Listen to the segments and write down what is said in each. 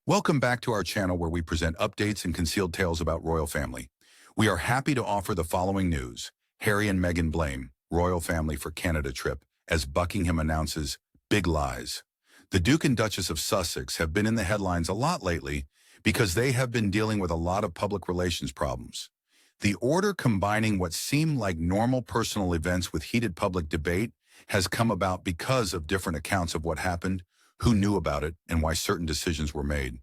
Welcome back to our channel where we present updates and concealed tales about royal family. We are happy to offer the following news. Harry and Meghan blame royal family for Canada trip as Buckingham announces big lies. The Duke and Duchess of Sussex have been in the headlines a lot lately because they have been dealing with a lot of public relations problems. The order combining what seemed like normal personal events with heated public debate has come about because of different accounts of what happened, who knew about it, and why certain decisions were made.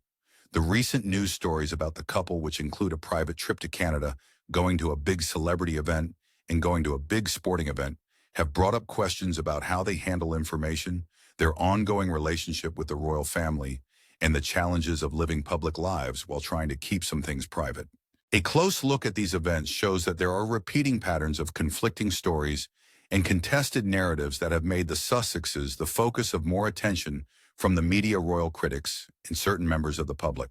The recent news stories about the couple, which include a private trip to Canada, going to a big celebrity event, and going to a big sporting event, have brought up questions about how they handle information, their ongoing relationship with the royal family, and the challenges of living public lives while trying to keep some things private. A close look at these events shows that there are repeating patterns of conflicting stories and contested narratives that have made the Sussexes the focus of more attention from the media, royal critics, and certain members of the public.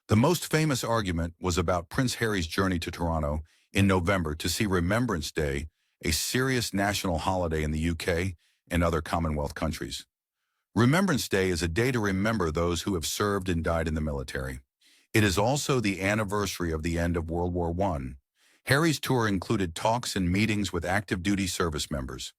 The most famous argument was about Prince Harry's journey to Toronto in November to see Remembrance Day, a serious national holiday in the UK and other Commonwealth countries. Remembrance Day is a day to remember those who have served and died in the military. It is also the anniversary of the end of World War I. Harry's tour included talks and meetings with active duty service members.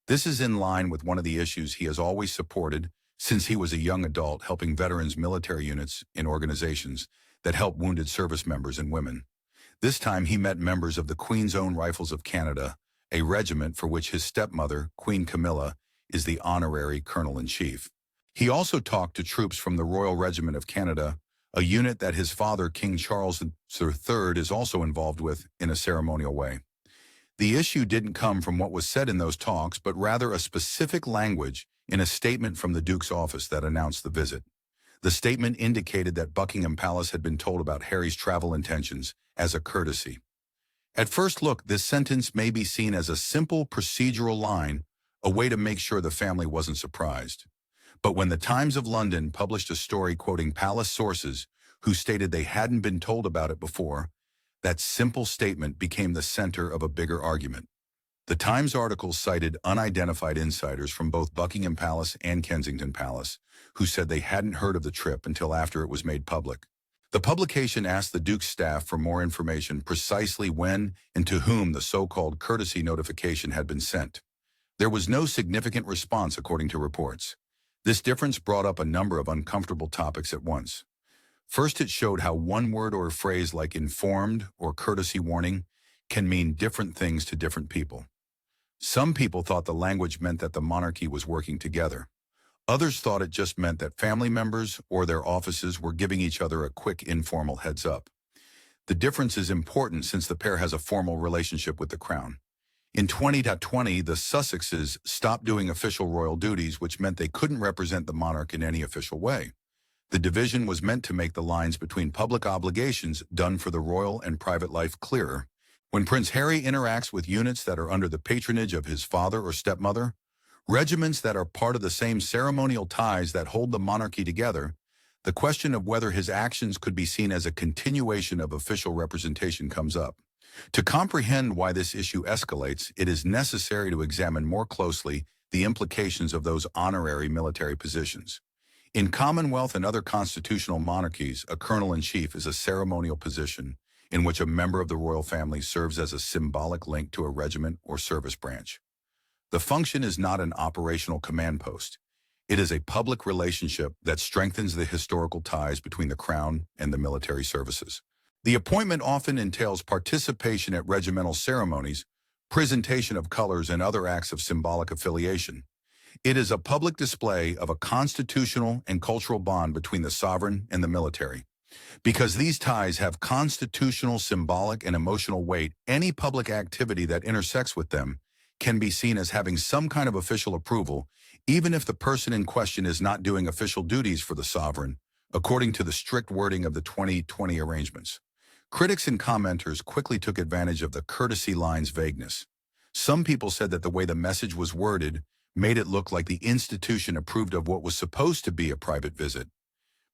This is in line with one of the issues he has always supported since he was a young adult, helping veterans, military units, and organizations that help wounded service members and women. This time he met members of the Queen's Own Rifles of Canada, a regiment for which his stepmother, Queen Camilla, is the honorary colonel-in-chief. He also talked to troops from the Royal Regiment of Canada, a unit that his father, King Charles III, is also involved with in a ceremonial way. The issue didn't come from what was said in those talks, but rather a specific language in a statement from the Duke's office that announced the visit. The statement indicated that Buckingham Palace had been told about Harry's travel intentions as a courtesy. At first look, this sentence may be seen as a simple procedural line, a way to make sure the family wasn't surprised. But when the Times of London published a story quoting palace sources who stated they hadn't been told about it before, that simple statement became the center of a bigger argument. The Times article cited unidentified insiders from both Buckingham Palace and Kensington Palace, who said they hadn't heard of the trip until after it was made public. The publication asked the Duke's staff for more information precisely when and to whom the so-called courtesy notification had been sent. There was no significant response, according to reports. This difference brought up a number of uncomfortable topics at once. First, it showed how one word or phrase like informed or courtesy warning can mean different things to different people. Some people thought the language meant that the monarchy was working together. Others thought it just meant that family members or their offices were giving each other a quick informal heads up. The difference is important since the pair has a formal relationship with the crown. In 2020, the Sussexes stopped doing official royal duties, which meant they couldn't represent the monarch in any official way. The division was meant to make the lines between public obligations done for the royal and private life clearer. When Prince Harry interacts with units that are under the patronage of his father or stepmother, regiments that are part of the same ceremonial ties that hold the monarchy together, the question of whether his actions could be seen as a continuation of official representation comes up. To comprehend why this issue escalates, it is necessary to examine more closely the implications of those honorary military positions. In Commonwealth and other constitutional monarchies, a colonel-in-chief is a ceremonial position in which a member of the royal family serves as a symbolic link to a regiment or service branch. The function is not an operational command post. It is a public relationship that strengthens the historical ties between the crown and the military services. The appointment often entails participation at regimental ceremonies, presentation of colors, and other acts of symbolic affiliation. It is a public display of a constitutional and cultural bond between the sovereign and the military. Because these ties have constitutional, symbolic, and emotional weight, any public activity that intersects with them can be seen as having some kind of official approval, even if the person in question is not doing official duties for the sovereign, according to the strict wording of the 2020 arrangements. Critics and commenters quickly took advantage of the courtesy line's vagueness. Some people said that the way the message was worded made it look like the institution approved of what was supposed to be a private visit.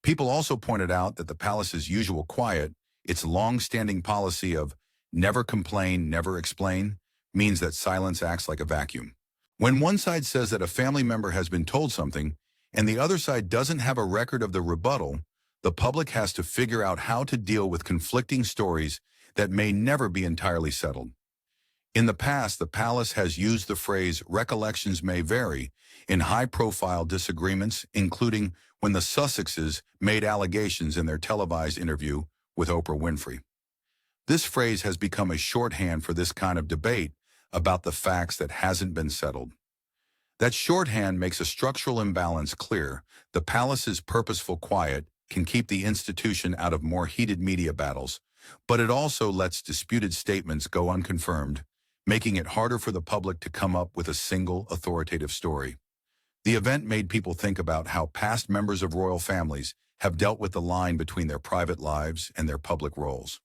People also pointed out that the palace's usual quiet, its long-standing policy of never complain, never explain, means that silence acts like a vacuum. When one side says that a family member has been told something, and the other side doesn't have a record of the rebuttal, the public has to figure out how to deal with conflicting stories that may never be entirely settled. In the past, the palace has used the phrase "recollections may vary" in high-profile disagreements, including when the Sussexes made allegations in their televised interview with Oprah Winfrey. This phrase has become a shorthand for this kind of debate about the facts that hasn't been settled. That shorthand makes a structural imbalance clear. The palace's purposeful quiet can keep the institution out of more heated media battles, but it also lets disputed statements go unconfirmed, making it harder for the public to come up with a single authoritative story. The event made people think about how past members of royal families have dealt with the line between their private lives and their public roles.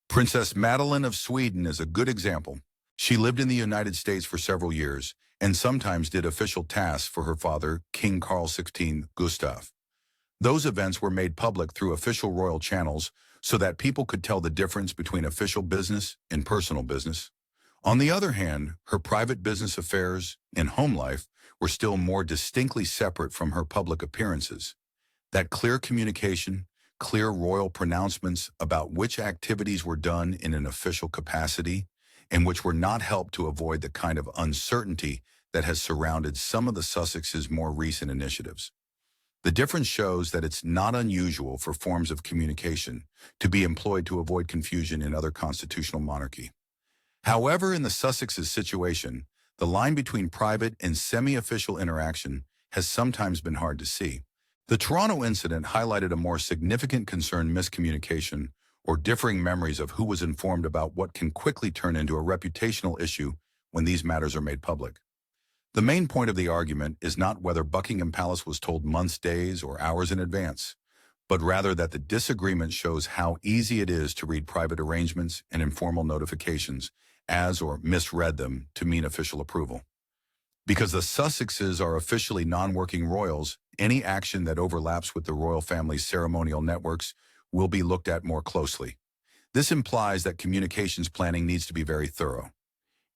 Princess Madeleine of Sweden is a good example. She lived in the United States for several years and sometimes did official tasks for her father, King Carl XVI Gustaf. Those events were made public through official royal channels so that people could tell the difference between official business and personal business. On the other hand, her private business affairs and home life were still more distinctly separate from her public appearances. That clear communication, clear royal pronouncements about which activities were done in an official capacity and which were not helped to avoid the kind of uncertainty that has surrounded some of the Sussexes' more recent initiatives. The difference shows that it's not unusual for forms of communication to be employed to avoid confusion in other constitutional monarchy. However, in the Sussexes' situation, the line between private and semi-official interaction has sometimes been hard to see. The Toronto incident highlighted a more significant concern: miscommunication or differing memories of who was informed about what can quickly turn into a reputational issue when these matters are made public. The main point of the argument is not whether Buckingham Palace was told months, days, or hours in advance, but rather that the disagreement shows how easy it is to read private arrangements and informal notifications as or misread them to mean official approval. Because the Sussexes are officially non-working royals, any action that overlaps with the royal family's ceremonial networks will be looked at more closely. This implies that communications planning needs to be very thorough.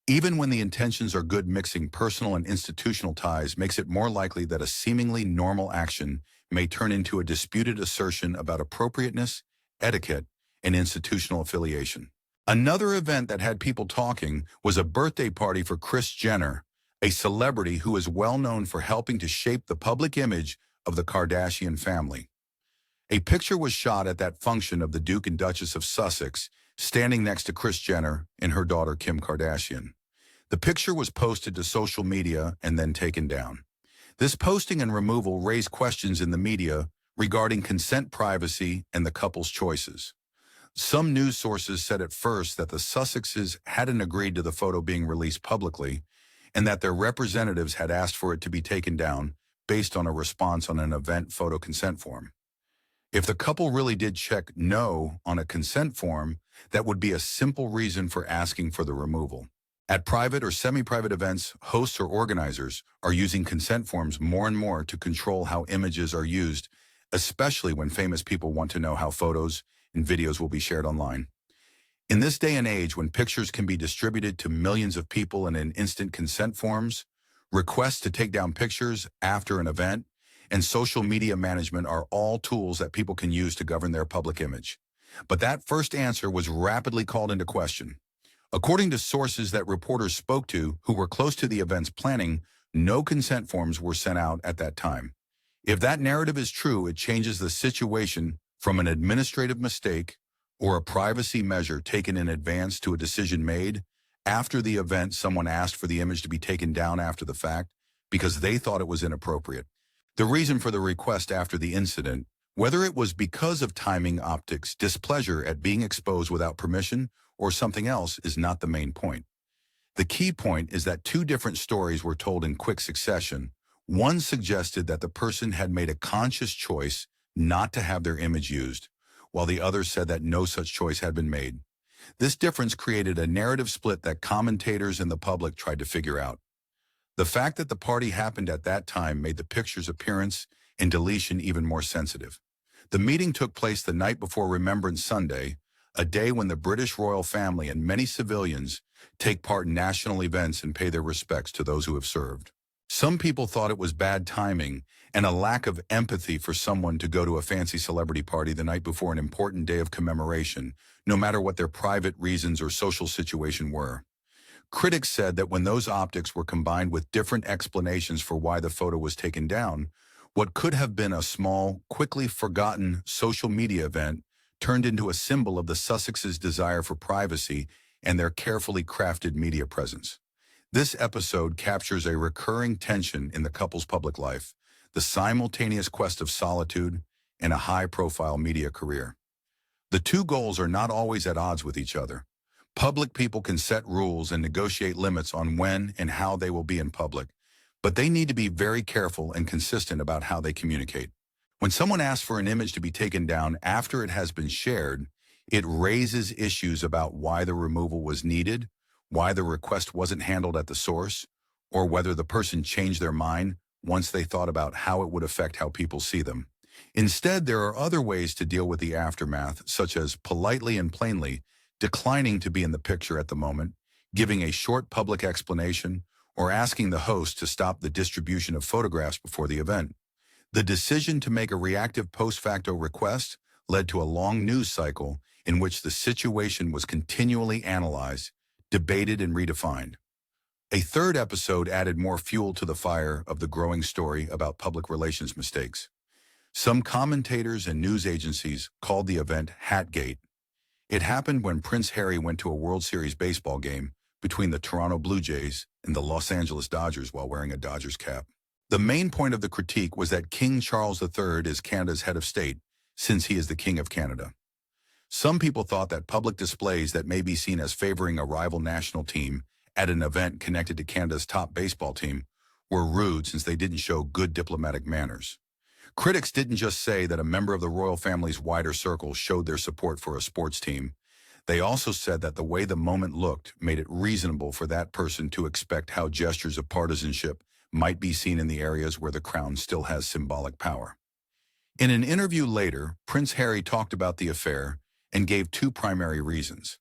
Even when the intentions are good, mixing personal and institutional ties makes it more likely that a seemingly normal action may turn into a disputed assertion about appropriateness, etiquette, and institutional affiliation. Another event that had people talking was a birthday party for Kris Jenner, a celebrity who is well known for helping to shape the public image of the Kardashian family. A picture was shot at that function of the Duke and Duchess of Sussex standing next to Kris Jenner and her daughter Kim Kardashian. The picture was posted to social media and then taken down. This posting and removal raised questions in the media regarding consent, privacy, and the couple's choices. Some news sources said at first that the Sussexes hadn't agreed to the photo being released publicly and that their representatives had asked for it to be taken down based on a response on an event photo consent form. If the couple really did check no on a consent form, that would be a simple reason for asking for the removal. At private or semi-private events, hosts or organizers are using consent forms more and more to control how images are used, especially when famous people want to know how photos and videos will be shared online. In this day and age, when pictures can be distributed to millions of people in an instant consent forms, requests to take down pictures after an event, and social media management are all tools that people can use to govern their public image. But that first answer was rapidly called into question. According to sources that reporters spoke to who were close to the event's planning, no consent forms were sent out at that time. If that narrative is true, it changes the situation from an administrative mistake or a privacy measure taken in advance to a decision made after the event. Someone asked for the image to be taken down after the fact because they thought it was inappropriate. The reason for the request after the incident, whether it was because of timing, optics, displeasure at being exposed without permission, or something else, is not the main point. The key point is that two different stories were told in quick succession. One suggested that the person had made a conscious choice not to have their image used, while the other said that no such choice had been made. This difference created a narrative split that commentators and the public tried to figure out. The fact that the party happened at that time made the picture's appearance and deletion even more sensitive. The meeting took place the night before Remembrance Sunday, a day when the British royal family and many civilians take part in national events and pay their respects to those who have served. Some people thought it was bad timing and a lack of empathy for someone to go to a fancy celebrity party the night before an important day of commemoration, no matter what their private reasons or social situation were. Critics said that when those optics were combined with different explanations for why the photo was taken down, what could have been a small, quickly forgotten social media event turned into a symbol of the Sussexes' desire for privacy and their carefully crafted media presence. This episode captures a recurring tension in the couple's public life, the simultaneous quest of solitude and a high-profile media career. The two goals are not always at odds with each other. Public people can set rules and negotiate limits on when and how they will be in public, but they need to be very careful and consistent about how they communicate. When someone asks for an image to be taken down after it has been shared, it raises issues about why the removal was needed, why the request wasn't handled at the source, or whether the person changed their mind once they thought about how it would affect how people see them. Instead, there are other ways to deal with the aftermath, such as politely and plainly declining to be in the picture at the moment, giving a short public explanation, or asking the host to stop the distribution of photographs before the event. The decision to make a reactive post-facto request led to a long news cycle in which the situation was continually analyzed, debated, and redefined. A third episode added more fuel to the fire of the growing story about public relations mistakes. Some commentators and news agencies called the event Hatgate. It happened when Prince Harry went to a World Series baseball game between the Toronto Blue Jays and the Los Angeles Dodgers while wearing a Dodgers cap. The main point of the critique was that King Charles III is Canada's head of state, since he is the King of Canada. Some people thought that public displays that may be seen as favoring a rival national team at an event connected to Canada's top baseball team were rude since they didn't show good diplomatic manners. Critics didn't just say that a member of the royal family's wider circle showed their support for a sports team. They also said that the way the moment looked made it reasonable for that person to expect how gestures of partisanship might be seen in the areas where the crown still has symbolic power. In an interview later, Prince Harry talked about the affair and gave two primary reasons.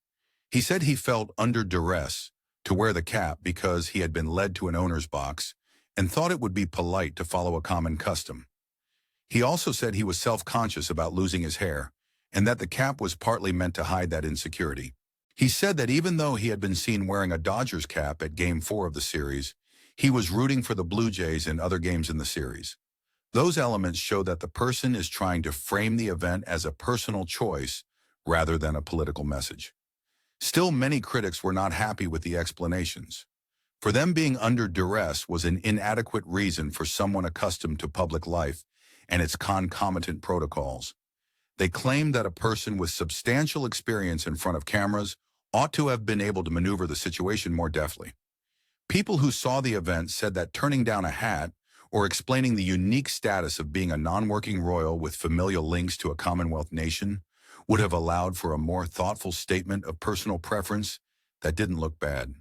He said he felt under duress to wear the cap because he had been led to an owner's box and thought it would be polite to follow a common custom. He also said he was self-conscious about losing his hair and that the cap was partly meant to hide that insecurity. He said that even though he had been seen wearing a Dodgers cap at Game 4 of the series, he was rooting for the Blue Jays in other games in the series. Those elements show that the person is trying to frame the event as a personal choice rather than a political message. Still, many critics were not happy with the explanations. For them, being under duress was an inadequate reason for someone accustomed to public life and its concomitant protocols. They claimed that a person with substantial experience in front of cameras ought to have been able to maneuver the situation more deftly. People who saw the event said that turning down a hat or explaining the unique status of being a non-working royal with familial links to a Commonwealth nation would have allowed for a more thoughtful statement of personal preference that didn't look bad.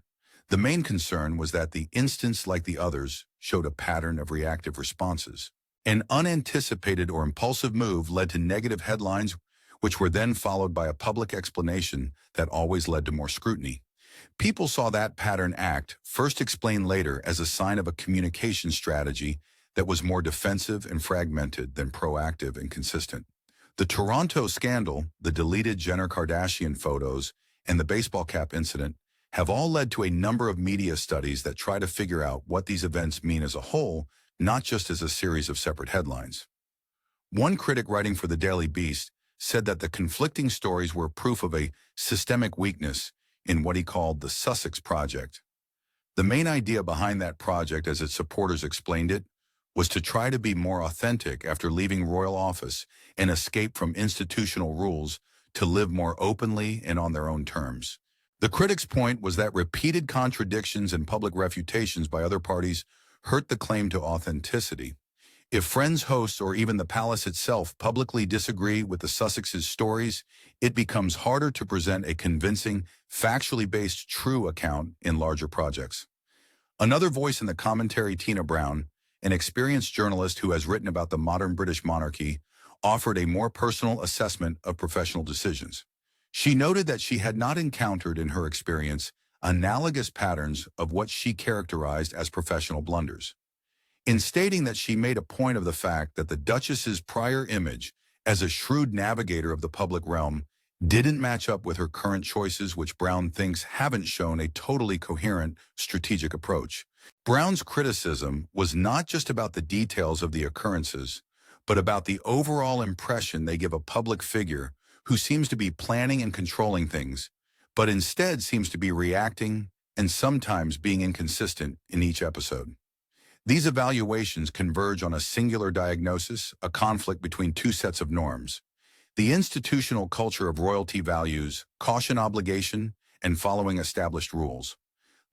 The main concern was that the instance, like the others, showed a pattern of reactive responses. An unanticipated or impulsive move led to negative headlines, which were then followed by a public explanation that always led to more scrutiny. People saw that pattern act, first explained later, as a sign of a communication strategy that was more defensive and fragmented than proactive and consistent. The Toronto scandal, the deleted Jenner Kardashian photos, and the baseball cap incident have all led to a number of media studies that try to figure out what these events mean as a whole, not just as a series of separate headlines. One critic writing for the Daily Beast said that the conflicting stories were proof of a systemic weakness in what he called the Sussex Project. The main idea behind that project, as its supporters explained it, was to try to be more authentic after leaving royal office and escape from institutional rules to live more openly and on their own terms. The critics' point was that repeated contradictions and public refutations by other parties hurt the claim to authenticity. If friends, hosts, or even the palace itself publicly disagree with the Sussexes' stories, it becomes harder to present a convincing, factually based true account in larger projects. Another voice in the commentary, Tina Brown, an experienced journalist who has written about the modern British monarchy, offered a more personal assessment of professional decisions. She noted that she had not encountered in her experience analogous patterns of what she characterized as professional blunders. in stating that she made a point of the fact that the Duchess's prior image as a shrewd navigator of the public realm didn't match up with her current choices, which Brown thinks haven't shown a totally coherent strategic approach. Brown's criticism was not just about the details of the occurrences, but about the overall impression they give a public figure who seems to be planning and controlling things, but instead seems to be reacting and sometimes being inconsistent in each episode. These evaluations converge on a singular diagnosis, a conflict between two sets of norms. The institutional culture of royalty values caution, obligation, and following established rules.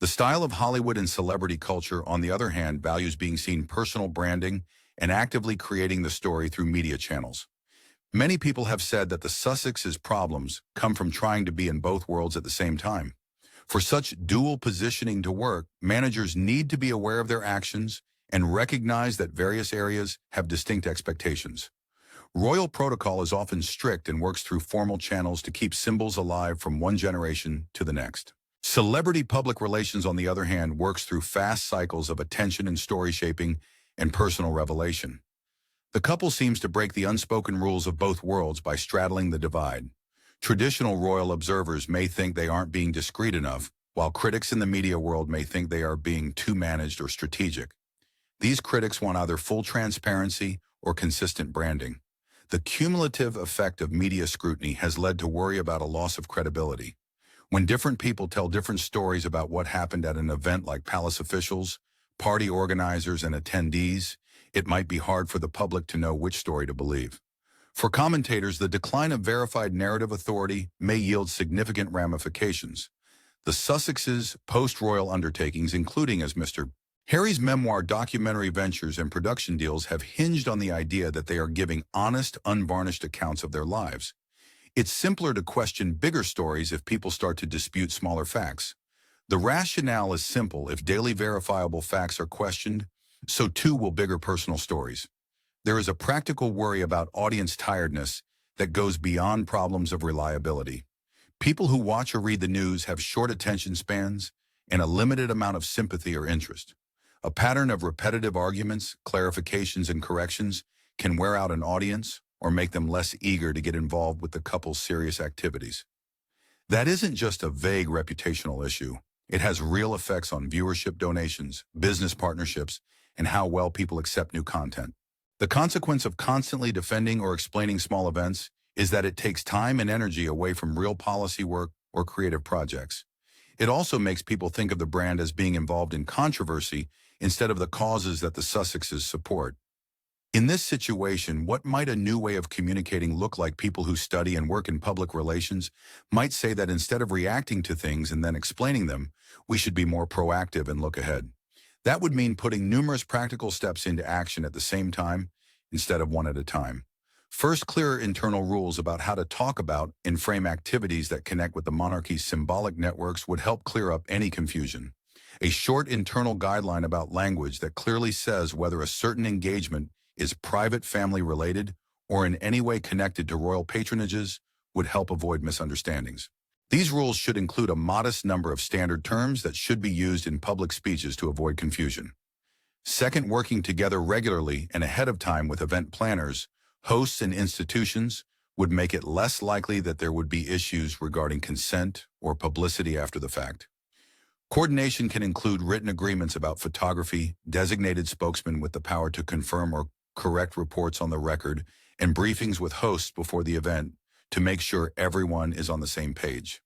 The style of Hollywood and celebrity culture, on the other hand, values being seen, personal branding, and actively creating the story through media channels. Many people have said that the Sussexes' problems come from trying to be in both worlds at the same time. For such dual positioning to work, managers need to be aware of their actions and recognize that various areas have distinct expectations. Royal protocol is often strict and works through formal channels to keep symbols alive from one generation to the next. Celebrity public relations, on the other hand, works through fast cycles of attention and story shaping and personal revelation. The couple seems to break the unspoken rules of both worlds by straddling the divide. Traditional royal observers may think they aren't being discreet enough, while critics in the media world may think they are being too managed or strategic. These critics want either full transparency or consistent branding. The cumulative effect of media scrutiny has led to worry about a loss of credibility. When different people tell different stories about what happened at an event, like palace officials, party organizers, and attendees, it might be hard for the public to know which story to believe. For commentators, the decline of verified narrative authority may yield significant ramifications. The Sussexes' post-royal undertakings, including as Mr. Harry's memoir, documentary ventures, and production deals, have hinged on the idea that they are giving honest, unvarnished accounts of their lives. It's simpler to question bigger stories if people start to dispute smaller facts. The rationale is simple: if daily verifiable facts are questioned, so too will bigger personal stories. There is a practical worry about audience tiredness that goes beyond problems of reliability. People who watch or read the news have short attention spans and a limited amount of sympathy or interest. A pattern of repetitive arguments, clarifications, and corrections can wear out an audience or make them less eager to get involved with the couple's serious activities. That isn't just a vague reputational issue. It has real effects on viewership, donations, business partnerships, and how well people accept new content. The consequence of constantly defending or explaining small events is that it takes time and energy away from real policy work or creative projects. It also makes people think of the brand as being involved in controversy instead of the causes that the Sussexes support. In this situation, what might a new way of communicating look like? People who study and work in public relations might say that instead of reacting to things and then explaining them, we should be more proactive and look ahead. That would mean putting numerous practical steps into action at the same time instead of one at a time. First, clearer internal rules about how to talk about and frame activities that connect with the monarchy's symbolic networks would help clear up any confusion. A short internal guideline about language that clearly says whether a certain engagement is private, family-related, or in any way connected to royal patronages would help avoid misunderstandings. These rules should include a modest number of standard terms that should be used in public speeches to avoid confusion. Second, working together regularly and ahead of time with event planners, hosts, and institutions would make it less likely that there would be issues regarding consent or publicity after the fact. Coordination can include written agreements about photography, designated spokesmen with the power to confirm or correct reports on the record, and briefings with hosts before the event to make sure everyone is on the same page.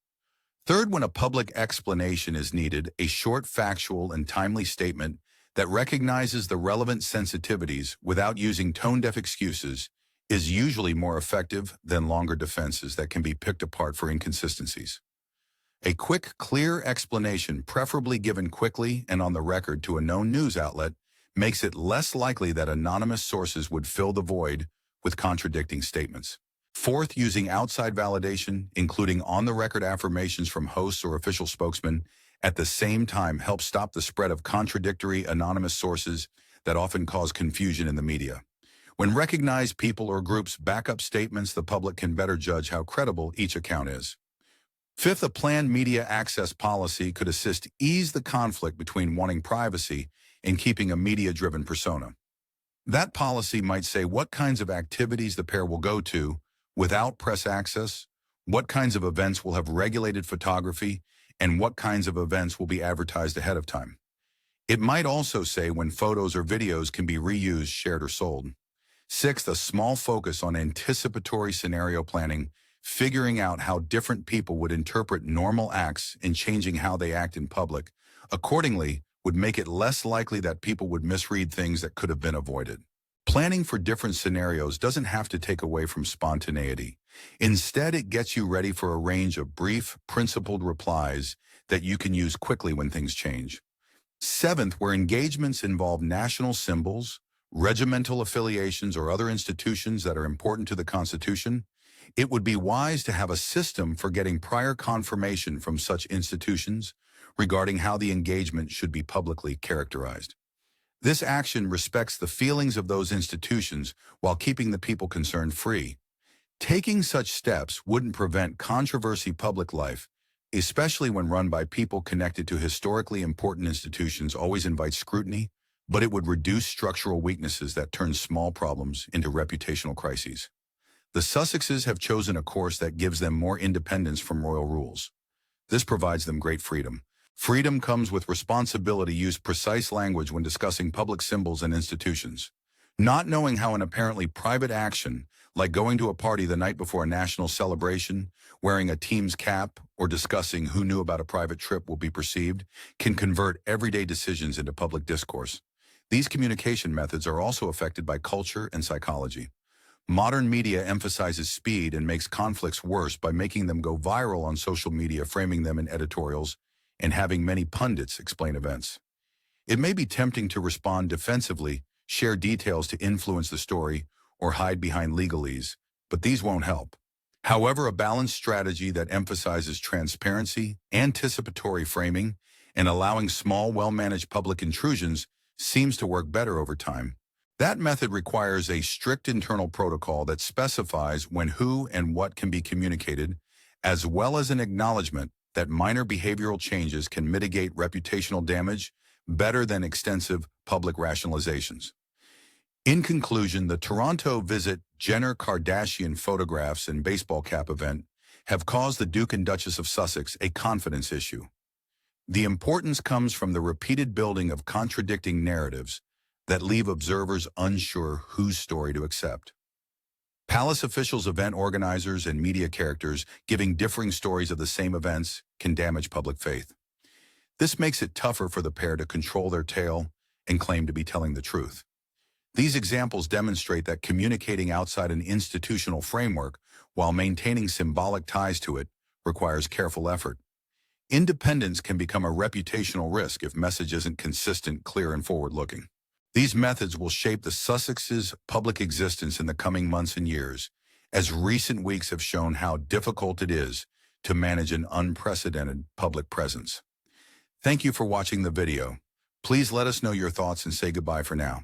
Third, when a public explanation is needed, a short, factual, and timely statement that recognizes the relevant sensitivities without using tone-deaf excuses is usually more effective than longer defenses that can be picked apart for inconsistencies. A quick, clear explanation, preferably given quickly and on the record to a known news outlet, makes it less likely that anonymous sources would fill the void with contradicting statements. Fourth, using outside validation, including on-the-record affirmations from hosts or official spokesmen, at the same time helps stop the spread of contradictory anonymous sources that often cause confusion in the media. When recognized people or groups back up statements, the public can better judge how credible each account is. Fifth, a planned media access policy could assist ease the conflict between wanting privacy and keeping a media-driven persona. That policy might say what kinds of activities the pair will go to without press access, what kinds of events will have regulated photography, and what kinds of events will be advertised ahead of time. It might also say when photos or videos can be reused, shared, or sold. Sixth, a small focus on anticipatory scenario planning, figuring out how different people would interpret normal acts and changing how they act in public. Accordingly, would make it less likely that people would misread things that could have been avoided. Planning for different scenarios doesn't have to take away from spontaneity. Instead, it gets you ready for a range of brief, principled replies that you can use quickly when things change. Seventh, where engagements involve national symbols, regimental affiliations, or other institutions that are important to the Constitution, it would be wise to have a system for getting prior confirmation from such institutions regarding how the engagement should be publicly characterized. This action respects the feelings of those institutions while keeping the people concerned free. Taking such steps wouldn't prevent controversy public life, especially when run by people connected to historically important institutions always invite scrutiny, but it would reduce structural weaknesses that turn small problems into reputational crises. The Sussexes have chosen a course that gives them more independence from royal rules. This provides them great freedom. Freedom comes with responsibility. Use precise language when discussing public symbols and institutions. Not knowing how an apparently private action, like going to a party the night before a national celebration, wearing a team's cap, or discussing who knew about a private trip will be perceived, can convert everyday decisions into public discourse. These communication methods are also affected by culture and psychology. Modern media emphasizes speed and makes conflicts worse by making them go viral on social media, framing them in editorials, and having many pundits explain events. It may be tempting to respond defensively, share details to influence the story, or hide behind legalese, but these won't help. However, a balanced strategy that emphasizes transparency, anticipatory framing, and allowing small, well-managed public intrusions seems to work better over time. That method requires a strict internal protocol that specifies when, who, and what can be communicated, as well as an acknowledgement that minor behavioral changes can mitigate reputational damage better than extensive public rationalizations. In conclusion, the Toronto visit, Jenner-Kardashian photographs, and baseball cap event have caused the Duke and Duchess of Sussex a confidence issue. The importance comes from the repeated building of contradicting narratives that leave observers unsure whose story to accept. Palace officials, event organizers, and media characters giving differing stories of the same events can damage public faith. This makes it tougher for the pair to control their tale and claim to be telling the truth. These examples demonstrate that communicating outside an institutional framework while maintaining symbolic ties to it requires careful effort. Independence can become a reputational risk if message isn't consistent, clear, and forward-looking. These methods will shape the Sussexes' public existence in the coming months and years, as recent weeks have shown how difficult it is to manage an unprecedented public presence. Thank you for watching the video. Please let us know your thoughts and say goodbye for now.